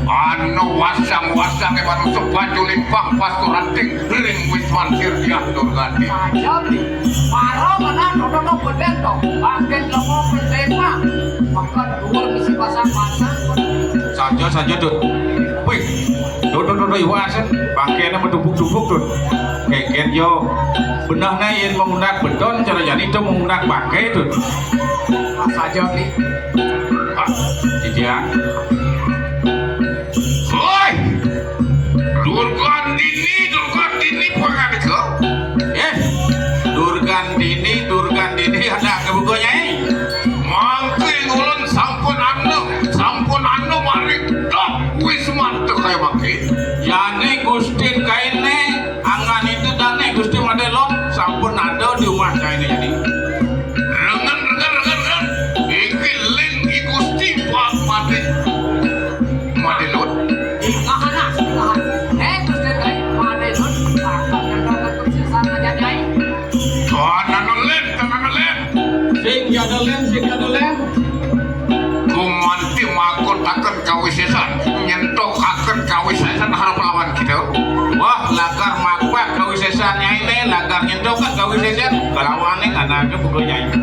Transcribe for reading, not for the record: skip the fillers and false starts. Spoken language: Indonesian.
anu wasang-wasang anu sebaju limpah pasturating ring wisman sirdiah Durgandi Jadi, para mana dodo beden to, bagian lomo berdeka, maka dua misi pasang-pasang. saja Dut. Wih, Dut iwasan, pakaiannya mendubuk-dubuk Dut. Keken yo, benahnya yang menggunakan beton, cara jadi itu menggunakan pakai Dut. Saja nih, Tidak. hoi Durgandini pengadeke Durgandini ada kebukunya mangke ulun sampun anu mari dok wisman teu kaya mangke Yani Gustin kaine angan itu dane Gusti Madelong sampun ada di rumah saya ini jadi. rengen iki ling i Gusti Pak Madelon ikahana, terus dari mana itu, maka dodo tersisa jadi. tanah len Sing jada lem. gumanti makotakeun kawisesan nyentokakeun kawisesan harap lawan kita Wah, lagar makwa kawisesannya ini lagar nyendokan kawisesan lawannya karena ke bukunya ini.